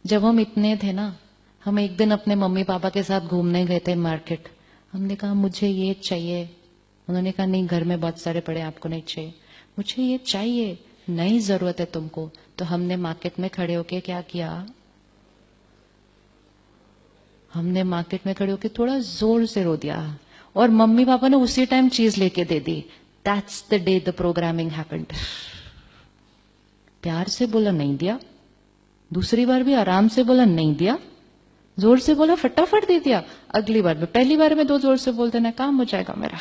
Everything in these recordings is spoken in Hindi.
जब हम इतने थे ना, हम एक दिन अपने मम्मी पापा के साथ घूमने गए थे मार्केट। हमने कहा मुझे ये चाहिए, उन्होंने कहा नहीं घर में बहुत सारे पड़े, आपको नहीं चाहिए। मुझे ये चाहिए, नहीं जरूरत है तुमको। तो हमने मार्केट में खड़े होके क्या किया, हमने मार्केट में खड़े होके थोड़ा जोर से रो दिया, और मम्मी पापा ने उसी टाइम चीज लेके दे दी। That's the day the programming happened. प्यार से बोला नहीं दिया, दूसरी बार भी आराम से बोला नहीं दिया, जोर से बोला फटाफट दे दिया, अगली बार में, पहली बार में 2 जोर से बोल देना, काम हो जाएगा मेरा।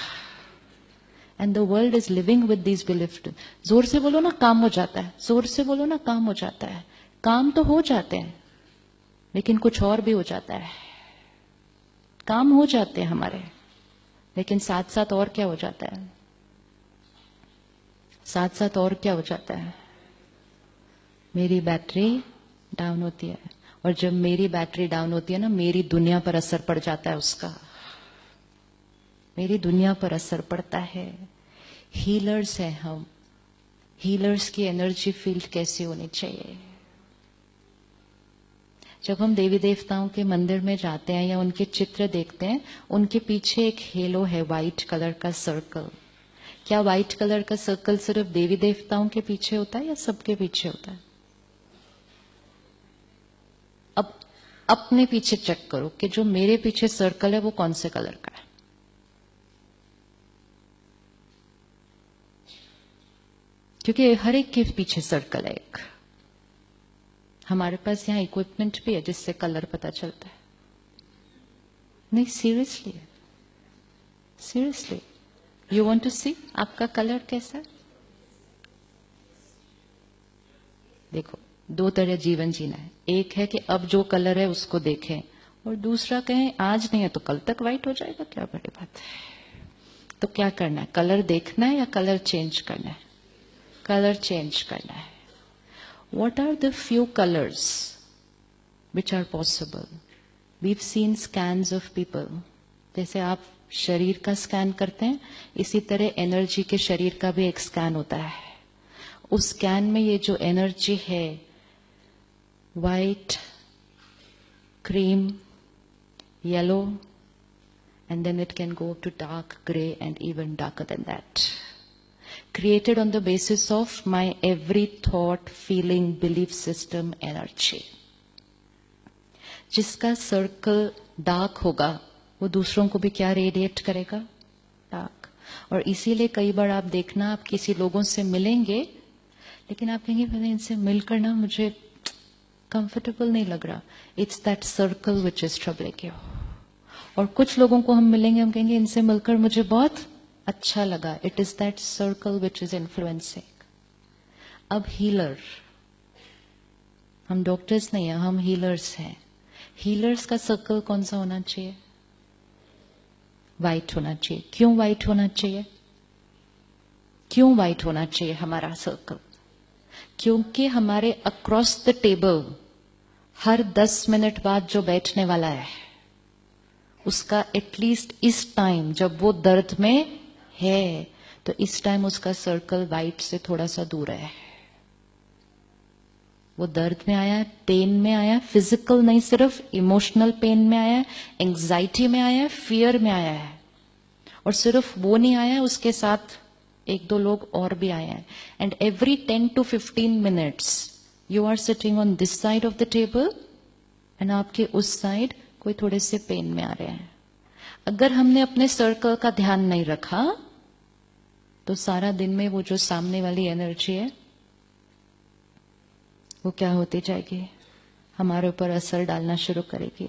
And the world is living with this belief. जोर से बोलो ना काम हो जाता है, जोर से बोलो ना काम हो जाता है। काम तो हो जाते हैं, लेकिन कुछ और भी हो जाता है। काम हो जाते हैं हमारे, लेकिन साथ साथ और क्या हो जाता है, साथ साथ और क्या हो जाता है, मेरी बैटरी डाउन होती है। और जब मेरी बैटरी डाउन होती है ना, मेरी दुनिया पर असर पड़ जाता है उसका, मेरी दुनिया पर असर पड़ता है। हीलर्स हैं हम, हीलर्स की एनर्जी फील्ड कैसी होनी चाहिए। जब हम देवी देवताओं के मंदिर में जाते हैं या उनके चित्र देखते हैं, उनके पीछे एक हेलो है, व्हाइट कलर का सर्कल। क्या व्हाइट कलर का सर्कल सिर्फ देवी देवताओं के पीछे होता है या सबके पीछे होता है? अब अपने पीछे चेक करो कि जो मेरे पीछे सर्कल है वो कौन से कलर का है। क्योंकि हर एक के पीछे सर्कल है एक। हमारे पास यहां इक्विपमेंट भी है जिससे कलर पता चलता है। नहीं, seriously, seriously, you want to see आपका कलर कैसा है? देखो, 2 तरह जीवन जीना है। एक है कि अब जो कलर है उसको देखें, और दूसरा कहें आज नहीं है तो कल तक व्हाइट हो जाएगा, क्या बड़ी बात है। तो क्या करना है, कलर देखना है या कलर चेंज करना है? कलर चेंज करना है। What are the few colors which are possible? We've seen scans of people. जैसे आप शरीर का स्कैन करते हैं, इसी तरह एनर्जी के शरीर का भी एक स्कैन होता है। उस स्कैन में ये जो एनर्जी है, white, cream, yellow, and then it can go to dark gray and even darker than that. Created on the basis of my every thought, feeling, belief system, energy. जिसका सर्कल डार्क होगा वो दूसरों को भी क्या रेडिएट करेगा? डार्क। और इसीलिए कई बार आप देखना, आप किसी लोगों से मिलेंगे लेकिन आप कहेंगे पता इनसे मिलकर ना मुझे कंफर्टेबल नहीं लग रहा। It's that circle which is troubling you. और कुछ लोगों को हम मिलेंगे, हम कहेंगे इनसे मिलकर मुझे बहुत अच्छा लगा। It is that circle which is influencing. अब हीलर, हम डॉक्टर्स नहीं हैं, हम हीलर्स हैं। हीलर्स का सर्कल कौन सा होना चाहिए? व्हाइट होना चाहिए। क्यों व्हाइट होना चाहिए? क्यों व्हाइट होना चाहिए हमारा सर्कल? क्योंकि हमारे across the table her 10 minute बाद जो बैठने वाला है उसका एटलीस्ट इस टाइम जब वो दर्द में है तो इस टाइम उसका सर्कल व्हाइट से थोड़ा सा दूर है। वो दर्द में आया है, पेन में आया है, फिजिकल नहीं सिर्फ इमोशनल पेन में आया है, एंग्जाइटी में आया है, फियर में आया है। और सिर्फ वो नहीं आया है, उसके साथ 1-2 लोग और भी आए हैं। And every 10 to 15 minutes you are sitting on this side of the table and आपके उस साइड कोई थोड़े से पेन में आ रहे हैं। अगर हमने अपने सर्कल का ध्यान नहीं रखा तो सारा दिन में वो जो सामने वाली एनर्जी है वो क्या होती जाएगी? हमारे ऊपर असर डालना शुरू करेगी।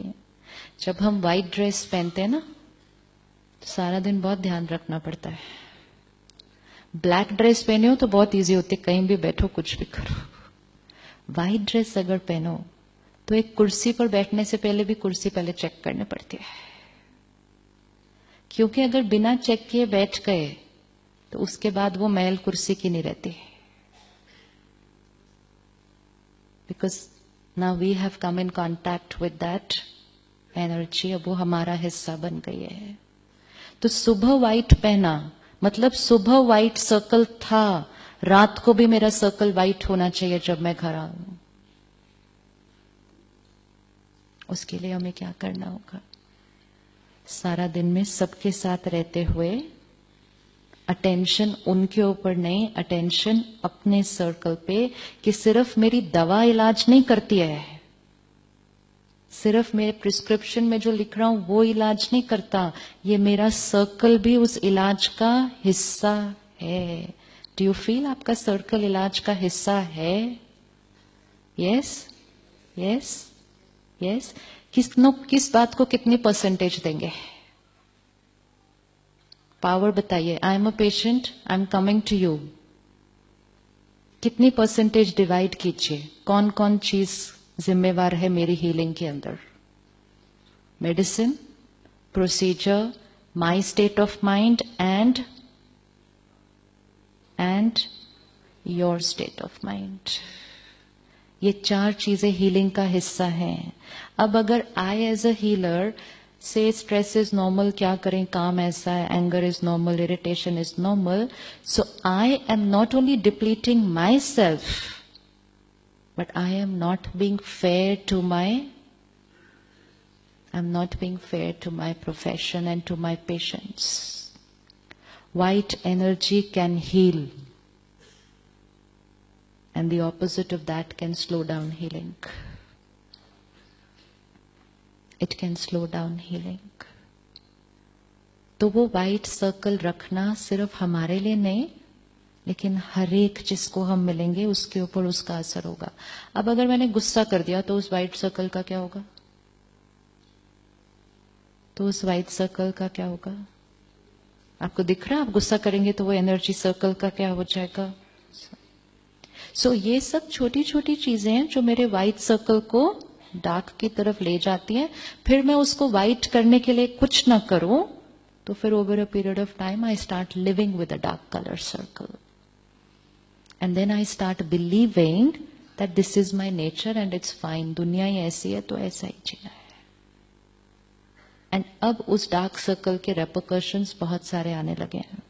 जब हम व्हाइट ड्रेस पहनते हैं ना तो सारा दिन बहुत ध्यान रखना पड़ता है। ब्लैक ड्रेस पहने हो तो बहुत इजी होती है, कहीं भी बैठो कुछ भी करो। व्हाइट ड्रेस अगर पहनो तो एक कुर्सी पर बैठने से पहले भी कुर्सी पहले चेक करनी पड़ती है, क्योंकि अगर बिना चेक किए बैठ गए तो उसके बाद वो महल कुर्सी की नहीं रहती। Because now we have come in contact with that energy, अब वो हमारा हिस्सा बन गई है। तो सुबह व्हाइट पहना मतलब सुबह व्हाइट सर्कल था, रात को भी मेरा सर्कल व्हाइट होना चाहिए जब मैं घर आऊं। उसके लिए हमें क्या करना होगा? सारा दिन में सबके साथ रहते हुए अटेंशन उनके ऊपर नहीं, अटेंशन अपने सर्कल पे, कि सिर्फ मेरी दवा इलाज नहीं करती है, सिर्फ मेरे प्रिस्क्रिप्शन में जो लिख रहा हूं वो इलाज नहीं करता, ये मेरा सर्कल भी उस इलाज का हिस्सा है। डू यू फील आपका सर्कल इलाज का हिस्सा है? Yes yes yes. किस बात को कितनी परसेंटेज देंगे? पावर बताइए। I am a patient, I am coming to you, कितनी परसेंटेज डिवाइड कीजिए? कौन कौन चीज जिम्मेवार है मेरी हीलिंग के अंदर? Medicine, procedure, my state of mind and your state of mind. ये चार चीजें हीलिंग का हिस्सा हैं। अब अगर आई एज अ हीलर से स्ट्रेस इज नॉर्मल, क्या करें, काम ऐसा है, anger is normal, irritation is normal, so I am not only depleting my self, but I am not being fair to my profession and to my patients. White energy can heal, and the opposite of that can slow down healing. It can slow down healing. तो वो व्हाइट सर्कल रखना सिर्फ हमारे लिए नहीं, लेकिन हर एक जिसको हम मिलेंगे उसके ऊपर उसका असर होगा। अब अगर मैंने गुस्सा कर दिया तो उस व्हाइट सर्कल का क्या होगा? तो उस व्हाइट सर्कल का क्या होगा? आपको दिख रहा है? आप गुस्सा करेंगे तो वो एनर्जी सर्कल का क्या हो जाएगा? सो ये सब छोटी छोटी चीजें हैं जो मेरे व्हाइट सर्कल को डार्क की तरफ ले जाती हैं। फिर मैं उसको व्हाइट करने के लिए कुछ ना करूं तो फिर over a period of time I start living with a dark colour circle, and then I start believing that this is my nature and it's fine, दुनिया ही ऐसी है तो ऐसा ही जीना है। एंड अब उस डार्क सर्कल के रेपरकशंस बहुत सारे आने लगे हैं।